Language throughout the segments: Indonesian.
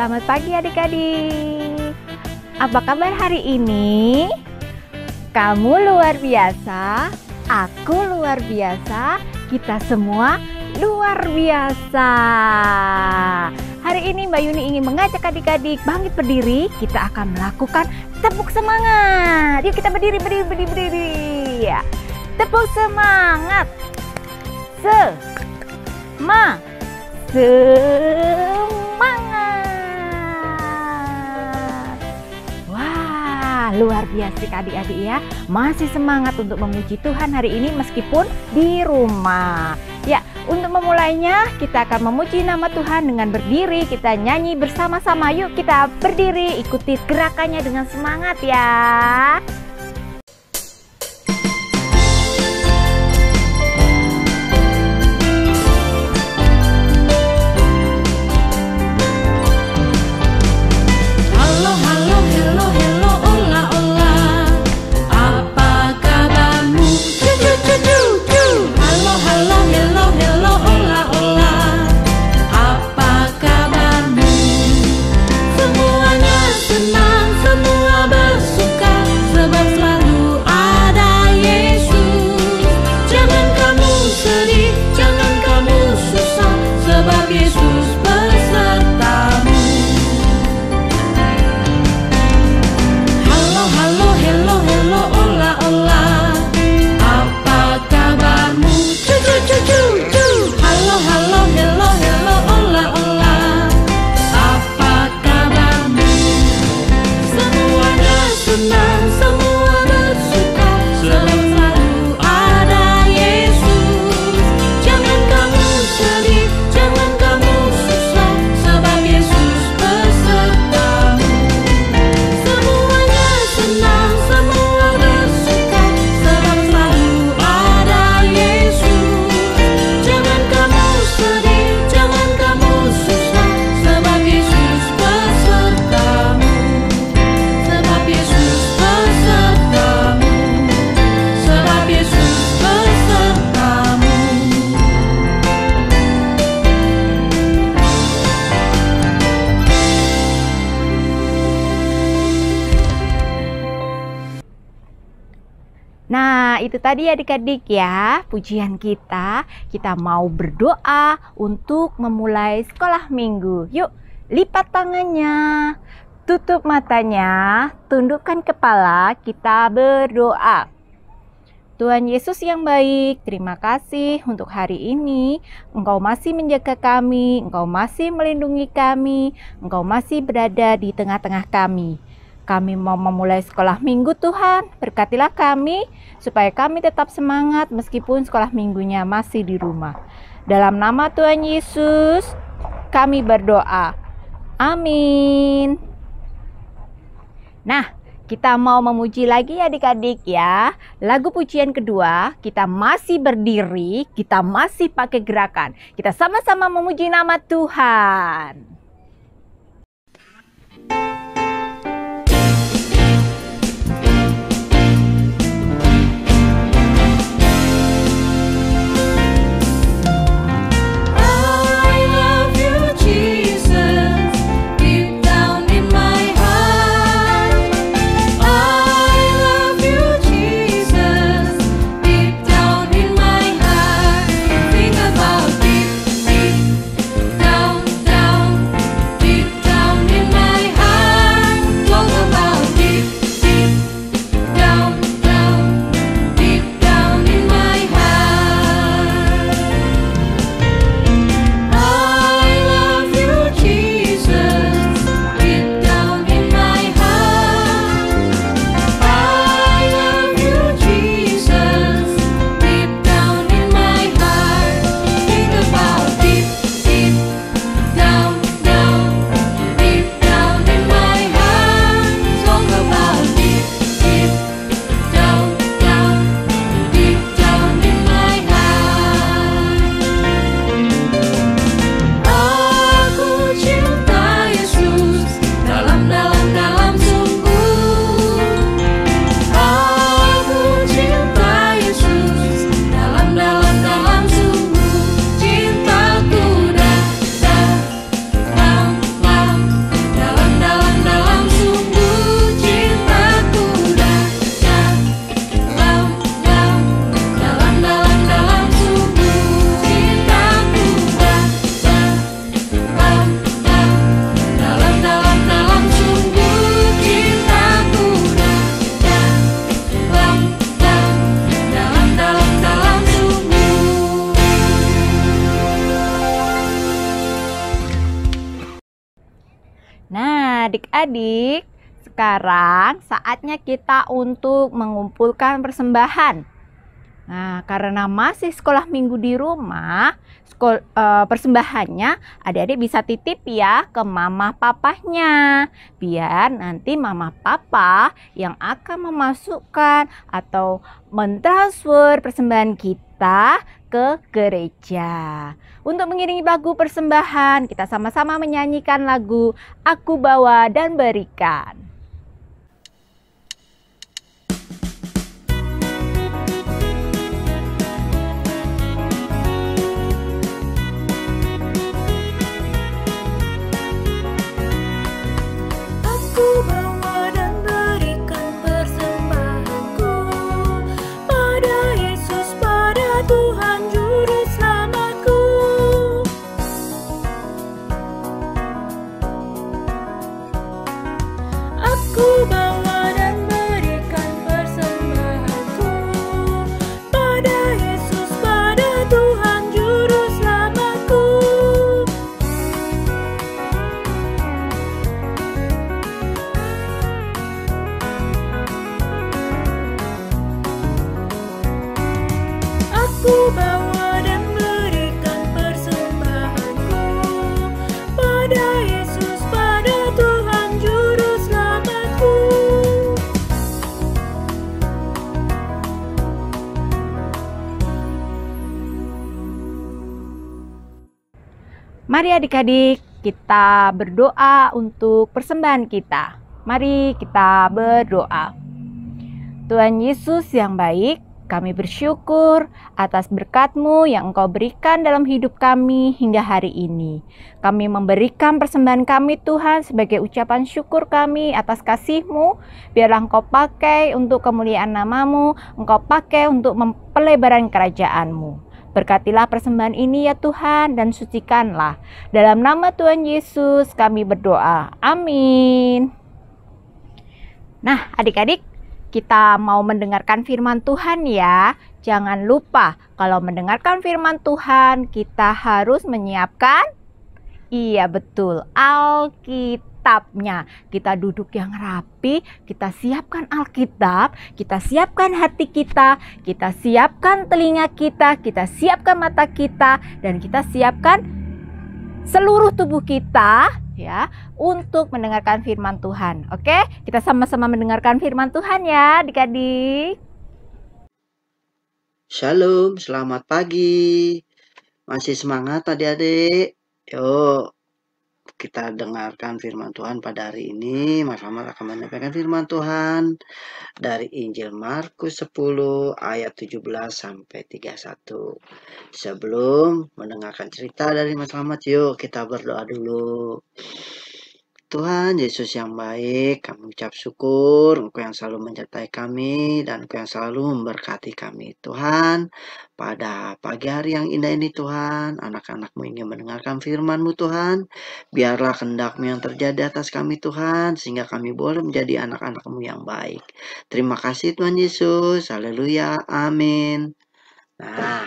Selamat pagi adik-adik. Apa kabar hari ini? Kamu luar biasa, aku luar biasa, kita semua luar biasa. Hari ini Mbak Yuni ingin mengajak adik-adik bangkit berdiri. Kita akan melakukan tepuk semangat. Yuk kita berdiri. Ya. Tepuk semangat. Semangat. Wah, luar biasa adik-adik ya. Masih semangat untuk memuji Tuhan hari ini meskipun di rumah. Ya, untuk memulainya kita akan memuji nama Tuhan dengan berdiri. Kita nyanyi bersama-sama. Yuk kita berdiri, ikuti gerakannya dengan semangat ya. Nah, itu tadi adik-adik ya, pujian kita. Kita mau berdoa untuk memulai sekolah minggu. Yuk, lipat tangannya, tutup matanya, tundukkan kepala, kita berdoa. Tuhan Yesus yang baik, terima kasih untuk hari ini. Engkau masih menjaga kami, Engkau masih melindungi kami, Engkau masih berada di tengah-tengah kami. Kami mau memulai sekolah minggu Tuhan, berkatilah kami supaya kami tetap semangat meskipun sekolah minggunya masih di rumah. Dalam nama Tuhan Yesus, kami berdoa. Amin. Nah, kita mau memuji lagi adik-adik ya. Lagu pujian kedua, kita masih berdiri, kita masih pakai gerakan. Kita sama-sama memuji nama Tuhan. Down Adik-adik, sekarang saatnya kita untuk mengumpulkan persembahan. Nah, karena masih sekolah minggu di rumah, persembahannya adik-adik bisa titip ya ke mama papahnya. Biar nanti mama papa yang akan memasukkan atau mentransfer persembahan kita ke gereja. Untuk mengiringi lagu persembahan, kita sama-sama menyanyikan lagu Aku Bawa dan Berikan. Mari adik-adik, kita berdoa untuk persembahan kita. Mari kita berdoa. Tuhan Yesus yang baik, kami bersyukur atas berkat-Mu yang Engkau berikan dalam hidup kami hingga hari ini. Kami memberikan persembahan kami Tuhan sebagai ucapan syukur kami atas kasih-Mu. Biarlah Engkau pakai untuk kemuliaan nama-Mu, Engkau pakai untuk pelebaran kerajaan-Mu. Berkatilah persembahan ini ya Tuhan dan sucikanlah. Dalam nama Tuhan Yesus kami berdoa. Amin. Nah adik-adik, kita mau mendengarkan firman Tuhan ya. Jangan lupa kalau mendengarkan firman Tuhan kita harus menyiapkan, iya betul, Alkitabnya. Kita duduk yang rapi, kita siapkan Alkitab, kita siapkan hati kita siapkan telinga kita siapkan mata kita, dan kita siapkan seluruh tubuh kita ya untuk mendengarkan firman Tuhan. Oke, kita sama-sama mendengarkan firman Tuhan ya adik-adik. Shalom, selamat pagi. Masih semangat adik-adik? Yuk, kita dengarkan firman Tuhan pada hari ini. Mas Ahmad akan menyampaikan firman Tuhan dari Injil Markus 10 ayat 17 sampai 31. Sebelum mendengarkan cerita dari Mas Ahmad, yuk kita berdoa dulu. Tuhan Yesus yang baik, kami ucap syukur Engkau yang selalu menyertai kami dan Engkau yang selalu memberkati kami. Tuhan, pada pagi hari yang indah ini Tuhan, anak-anak-Mu ingin mendengarkan firman-Mu Tuhan. Biarlah kehendak-Mu yang terjadi atas kami Tuhan, sehingga kami boleh menjadi anak-anak-Mu yang baik. Terima kasih Tuhan Yesus, haleluya, amin. Nah,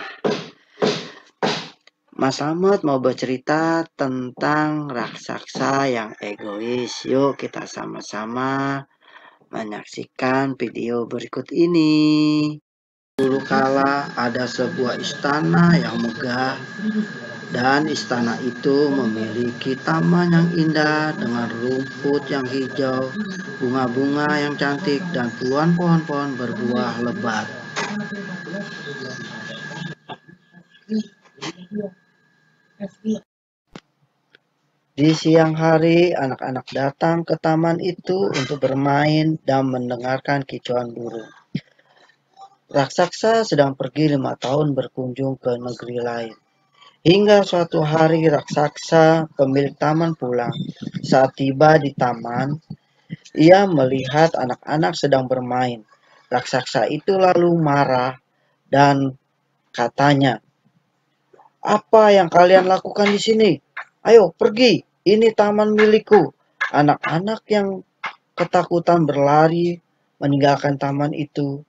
Mas Ahmad mau bercerita tentang raksasa yang egois. Yuk kita sama-sama menyaksikan video berikut ini. Dulu kala ada sebuah istana yang megah, dan istana itu memiliki taman yang indah dengan rumput yang hijau, bunga-bunga yang cantik, dan puluhan pohon-pohon berbuah lebat. Di siang hari, anak-anak datang ke taman itu untuk bermain dan mendengarkan kicauan burung. Raksasa sedang pergi 5 tahun berkunjung ke negeri lain. Hingga suatu hari raksasa pemilik taman pulang. Saat tiba di taman, ia melihat anak-anak sedang bermain. Raksasa itu lalu marah dan katanya, "Apa yang kalian lakukan di sini? Ayo pergi, ini taman milikku." Anak-anak yang ketakutan berlari meninggalkan taman itu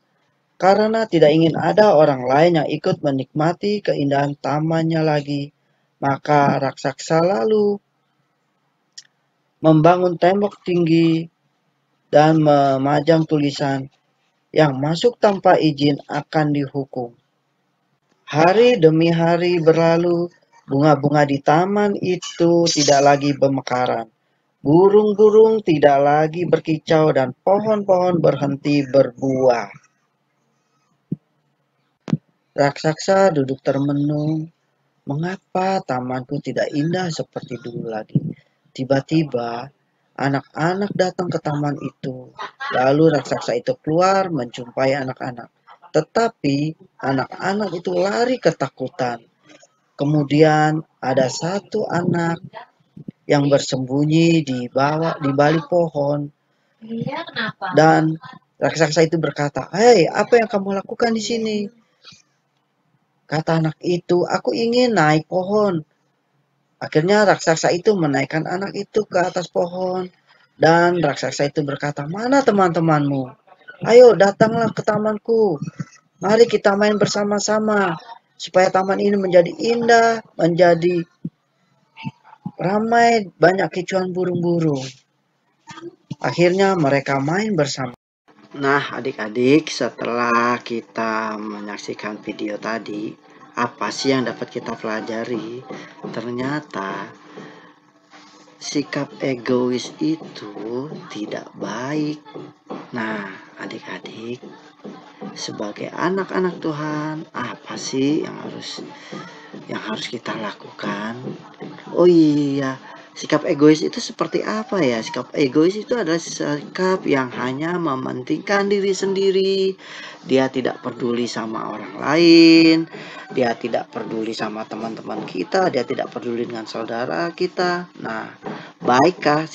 karena tidak ingin ada orang lain yang ikut menikmati keindahan tamannya lagi. Maka raksasa lalu membangun tembok tinggi, dan memajang tulisan, "Yang masuk tanpa izin akan dihukum." Hari demi hari berlalu, bunga-bunga di taman itu tidak lagi bermekaran. Burung-burung tidak lagi berkicau dan pohon-pohon berhenti berbuah. Raksasa duduk termenung. Mengapa tamanku tidak indah seperti dulu lagi? Tiba-tiba, anak-anak datang ke taman itu. Lalu raksasa itu keluar menjumpai anak-anak. Tetapi anak-anak itu lari ketakutan. Kemudian ada satu anak yang bersembunyi di balik pohon. Dan raksasa itu berkata, "Hei, apa yang kamu lakukan di sini?" Kata anak itu, "Aku ingin naik pohon." Akhirnya raksasa itu menaikkan anak itu ke atas pohon. Dan raksasa itu berkata, "Mana teman-temanmu? Ayo datanglah ke tamanku. Mari kita main bersama-sama. Supaya taman ini menjadi indah, menjadi ramai, banyak kicauan burung-burung." Akhirnya mereka main bersama. Nah, adik-adik, setelah kita menyaksikan video tadi, apa sih yang dapat kita pelajari? Ternyata sikap egois itu tidak baik. Nah, adik-adik, sebagai anak-anak Tuhan, apa sih yang harus kita lakukan? Oh iya, sikap egois itu seperti apa ya? Sikap egois itu adalah sikap yang hanya mementingkan diri sendiri. Dia tidak peduli sama orang lain. Dia tidak peduli sama teman-teman kita. Dia tidak peduli dengan saudara kita. Nah, baikkah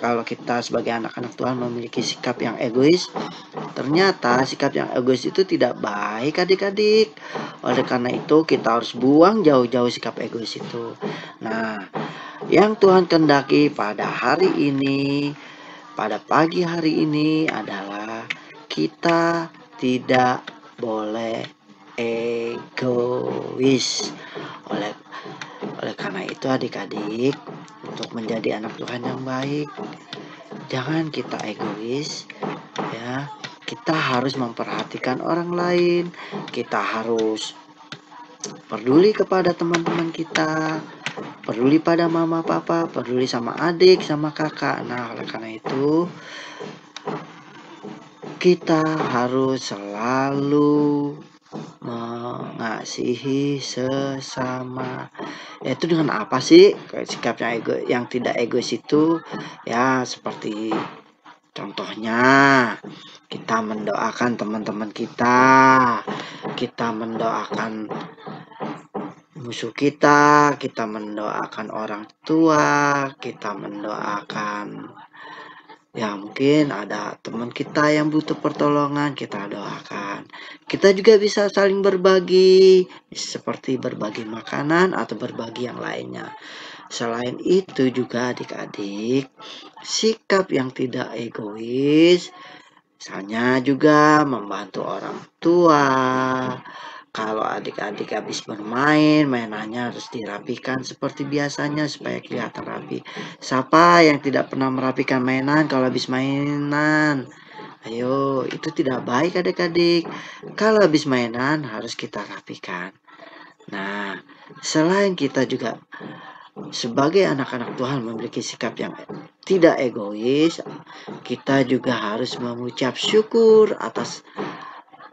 kalau kita sebagai anak-anak Tuhan memiliki sikap yang egois? Ternyata sikap yang egois itu tidak baik, adik-adik. Oleh karena itu, kita harus buang jauh-jauh sikap egois itu. Nah, yang Tuhan kehendaki pada hari ini, pada pagi hari ini adalah kita tidak boleh egois. Oleh karena itu adik-adik, untuk menjadi anak Tuhan yang baik, jangan kita egois ya. Kita harus memperhatikan orang lain, kita harus peduli kepada teman-teman kita, peduli pada mama papa, peduli sama adik, sama kakak. Nah, oleh karena itu kita harus selalu mengasihi sesama. Yaitu dengan apa sih sikapnya yang tidak egois itu? Ya, seperti contohnya kita mendoakan teman-teman kita mendoakan musuh kita mendoakan orang tua, kita mendoakan ya mungkin ada teman kita yang butuh pertolongan, kita doakan. Kita juga bisa saling berbagi, seperti berbagi makanan atau berbagi yang lainnya. Selain itu juga adik-adik, sikap yang tidak egois, misalnya juga membantu orang tua. Kalau adik-adik habis bermain, mainannya harus dirapikan seperti biasanya supaya kelihatan rapi. Siapa yang tidak pernah merapikan mainan kalau habis mainan? Ayo, itu tidak baik adik-adik. Kalau habis mainan harus kita rapikan. Nah, selain kita juga sebagai anak-anak Tuhan memiliki sikap yang tidak egois, kita juga harus mengucap syukur atas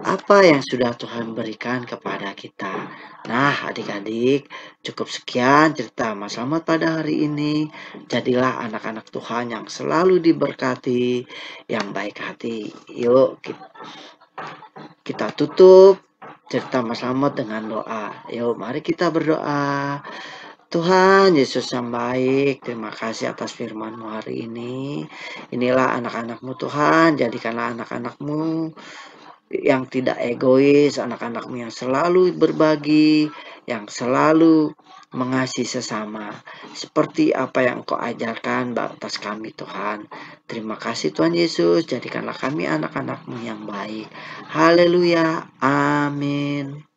apa yang sudah Tuhan berikan kepada kita. Nah, adik-adik, cukup sekian cerita Mas Slamet pada hari ini. Jadilah anak-anak Tuhan yang selalu diberkati, yang baik hati. Yuk, kita tutup cerita Mas Slamet dengan doa. Yuk, mari kita berdoa. Tuhan Yesus yang baik, terima kasih atas firman-Mu hari ini. Inilah anak-anak-Mu Tuhan, jadikanlah anak-anak-Mu yang tidak egois, anak-anak-Mu yang selalu berbagi, yang selalu mengasihi sesama, seperti apa yang Engkau ajarkan atas kami Tuhan. Terima kasih Tuhan Yesus, jadikanlah kami anak-anak-Mu yang baik. Haleluya, amin.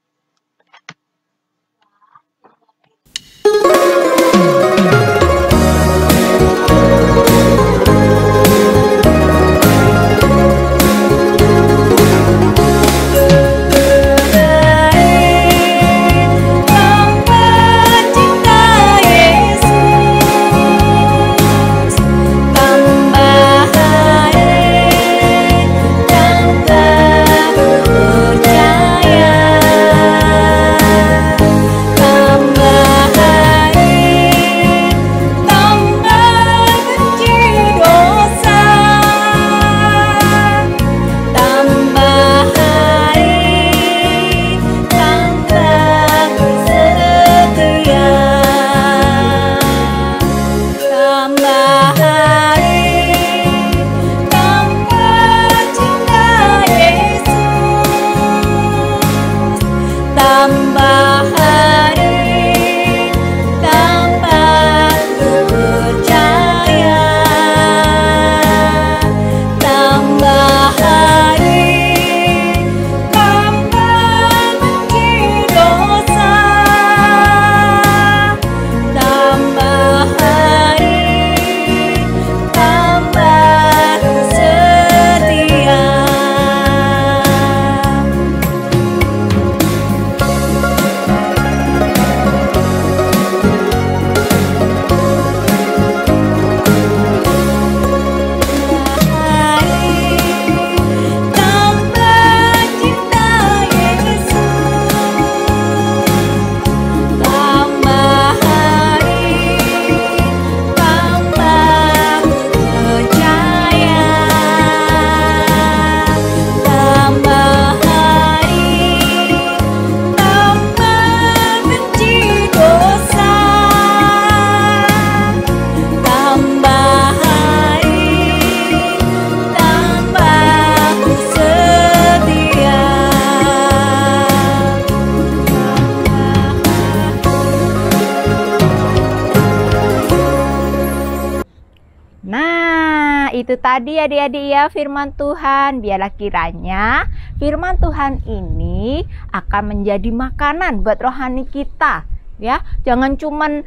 itu tadi adik-adik ya firman Tuhan. Biarlah kiranya firman Tuhan ini akan menjadi makanan buat rohani kita. Ya, jangan cuman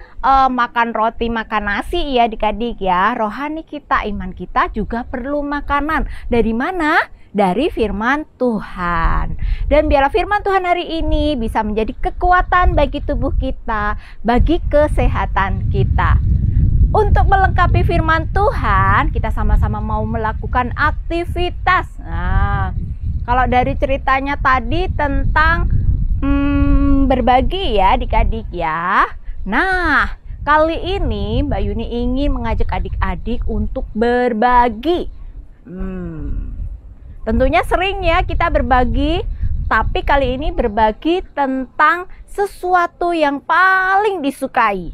makan roti, makan nasi ya adik-adik ya. Rohani kita, iman kita juga perlu makanan. Dari mana? Dari firman Tuhan. Dan biarlah firman Tuhan hari ini bisa menjadi kekuatan bagi tubuh kita, bagi kesehatan kita. Untuk melengkapi firman Tuhan, kita sama-sama mau melakukan aktivitas. Nah, kalau dari ceritanya tadi tentang berbagi ya adik-adik ya. Nah, kali ini Mbak Yuni ingin mengajak adik-adik untuk berbagi. Tentunya sering ya kita berbagi, tapi kali ini berbagi tentang sesuatu yang paling disukai.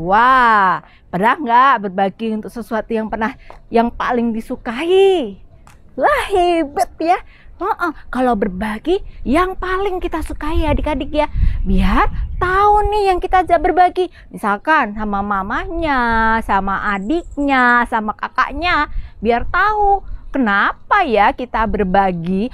Wah, pernah nggak berbagi untuk sesuatu yang paling disukai? Wah, hebat ya. Kalau berbagi yang paling kita sukai adik-adik ya, biar tahu nih yang kita berbagi. Misalkan sama mamanya, sama adiknya, sama kakaknya, biar tahu kenapa ya kita berbagi.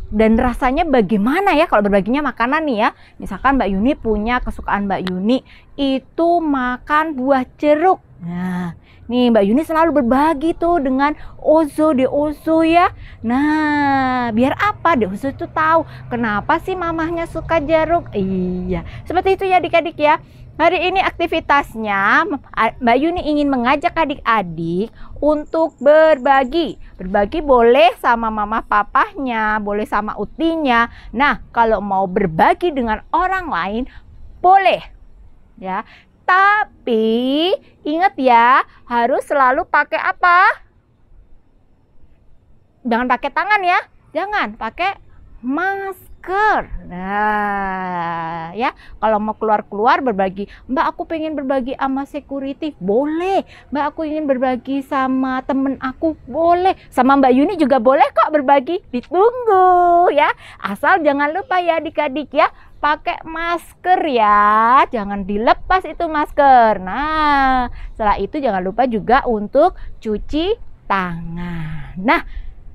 Dan rasanya bagaimana ya kalau berbaginya makanan nih ya. Misalkan Mbak Yuni punya kesukaan Mbak Yuni itu makan buah jeruk. Nah, nih Mbak Yuni selalu berbagi tuh dengan Ozo de Ozo ya. Nah, biar apa? De Ozo itu tahu kenapa sih mamahnya suka jeruk. Iya, seperti itu ya adik-adik ya. Hari ini aktivitasnya Mbak Yuni ingin mengajak adik-adik untuk berbagi. Berbagi boleh sama mama papahnya, boleh sama utinya. Nah, kalau mau berbagi dengan orang lain boleh ya. Tapi ingat ya, harus selalu pakai apa? Jangan pakai tangan ya. Jangan pakai masker. Nah, ya, kalau mau keluar-keluar berbagi, Mbak aku pengen berbagi sama security, boleh. Mbak aku ingin berbagi sama temen aku, boleh. Sama Mbak Yuni juga boleh kok berbagi, ditunggu ya. Asal jangan lupa ya adik-adik ya, pakai masker ya, jangan dilepas itu masker. Nah, setelah itu jangan lupa juga untuk cuci tangan. Nah,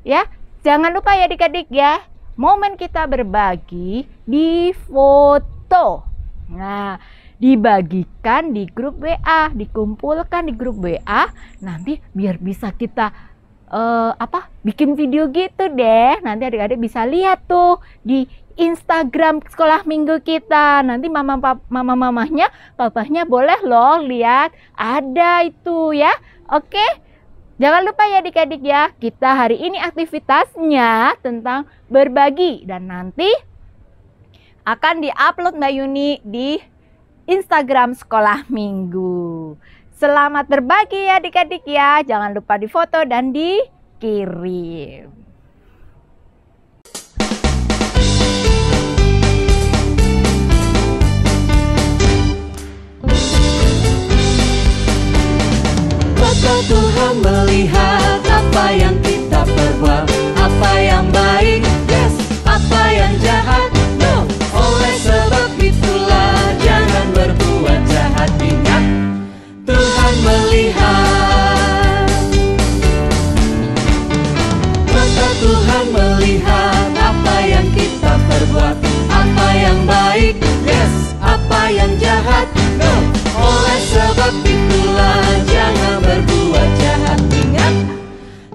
ya, jangan lupa ya adik-adik ya, momen kita berbagi difoto. Nah, dibagikan di grup WA, dikumpulkan di grup WA, nanti biar bisa kita bikin video gitu deh. Nanti adik-adik bisa lihat tuh di Instagram sekolah minggu kita. Nanti mamahnya, papahnya boleh loh lihat. Ada itu ya. Oke. Jangan lupa ya adik-adik ya, kita hari ini aktivitasnya tentang berbagi. Dan nanti akan diupload Mbak Yuni di Instagram sekolah minggu. Selamat berbagi ya adik-adik ya, jangan lupa difoto dan dikirim. Mata Tuhan melihat apa yang kita perbuat, apa yang baik, yes, apa yang jahat, no. Oleh sebab itulah jangan berbuat jahat. Ingat, Tuhan melihat. Mata Tuhan melihat apa yang kita perbuat, apa yang baik, yes, apa yang jahat, no. Oleh sebab itulah jangan berbuat jahat. Ingat,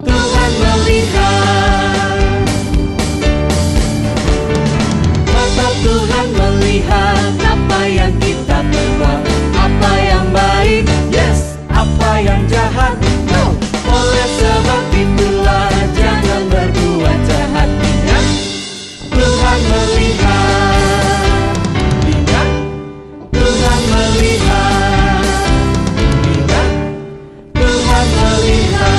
Tuhan melihat. Mata Tuhan melihat apa yang kita perbuat, apa yang baik, yes, apa yang jahat, no. Oleh sebab itulah jangan berbuat jahat. Ingat, Tuhan melihat. Ingat, Tuhan melihat. Ingat, Tuhan melihat.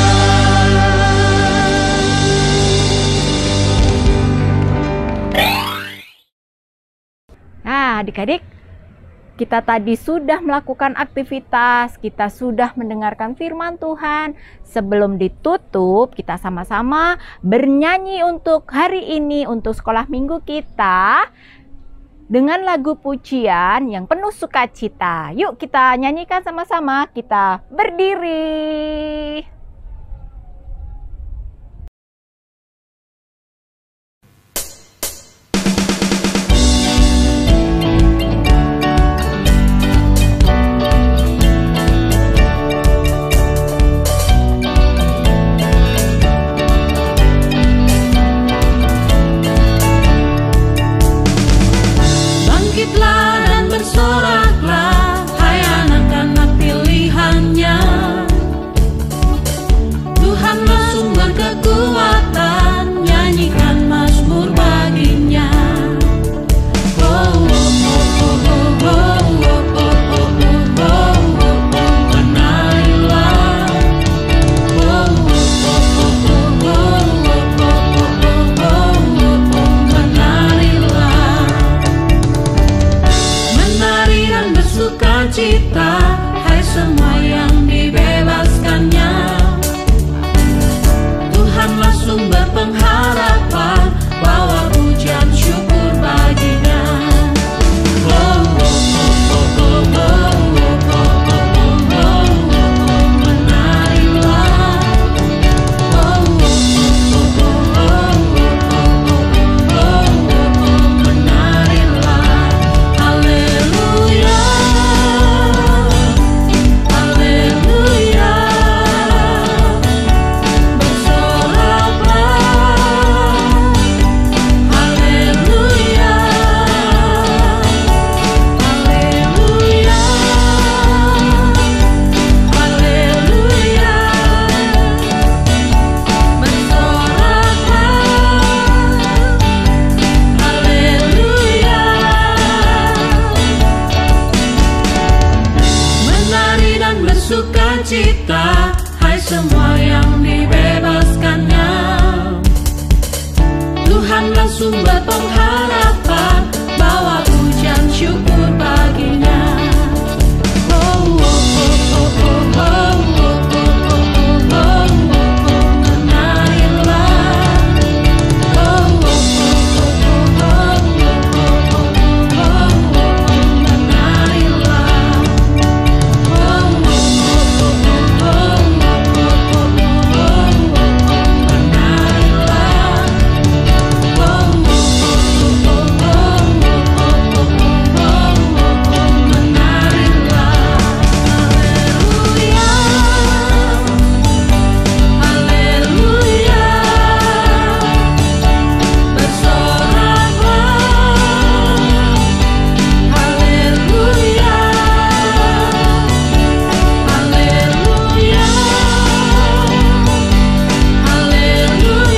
Nah, adik-adik, kita tadi sudah melakukan aktivitas, kita sudah mendengarkan firman Tuhan. Sebelum ditutup, kita sama-sama bernyanyi untuk hari ini, untuk sekolah minggu kita, dengan lagu pujian yang penuh sukacita. Yuk kita nyanyikan sama-sama, kita berdiri. sumber pengharapan, bawa pujian syukur baginya. Oh, oh, oh, oh, oh, oh, oh, oh, oh, oh, menarilah. Oh, oh, oh, oh, oh, oh, oh, menarilah. Oh, oh, oh,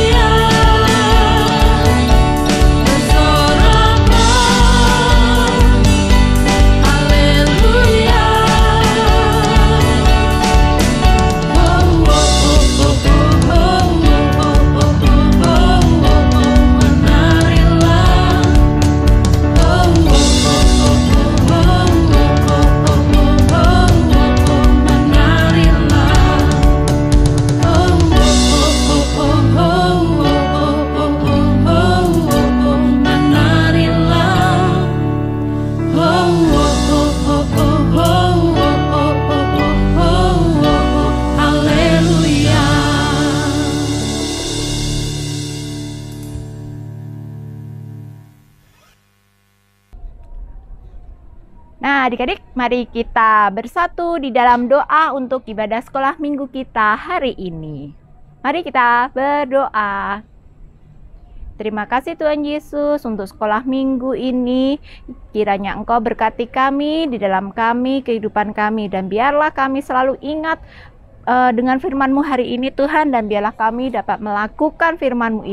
oh, Nah, adik-adik, mari kita bersatu di dalam doa untuk ibadah sekolah minggu kita hari ini. Mari kita berdoa. Terima kasih Tuhan Yesus untuk sekolah minggu ini. Kiranya Engkau berkati kami di dalam kami, kehidupan kami. Dan biarlah kami selalu ingat dengan firman-Mu hari ini Tuhan. Dan biarlah kami dapat melakukan firman-Mu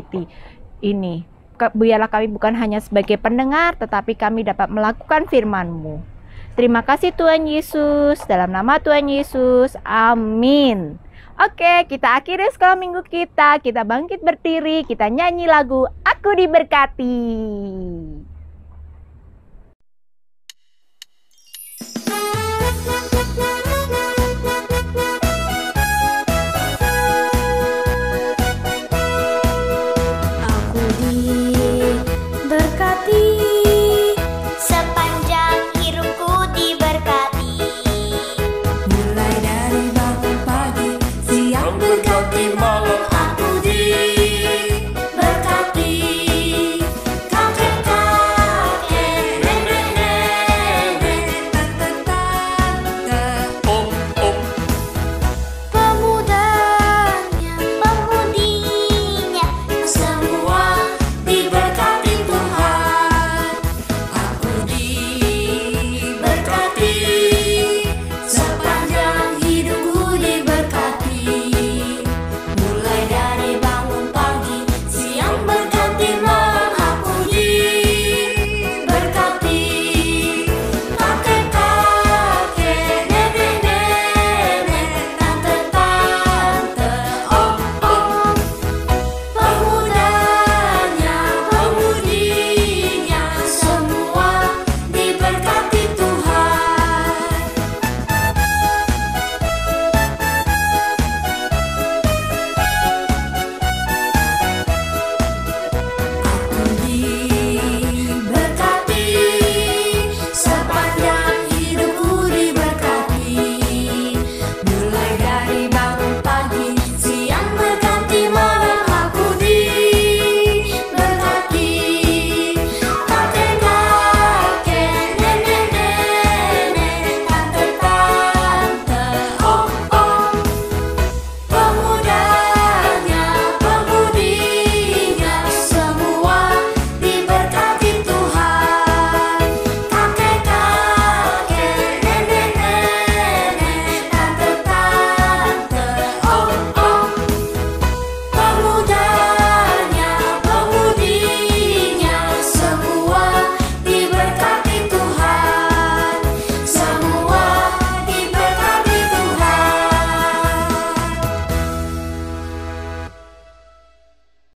ini. Biarlah kami bukan hanya sebagai pendengar, tetapi kami dapat melakukan firman-Mu. Terima kasih Tuhan Yesus. Dalam nama Tuhan Yesus. Amin. Oke, kita akhiri sekolah minggu kita. Kita bangkit berdiri. Kita nyanyi lagu Aku Diberkati.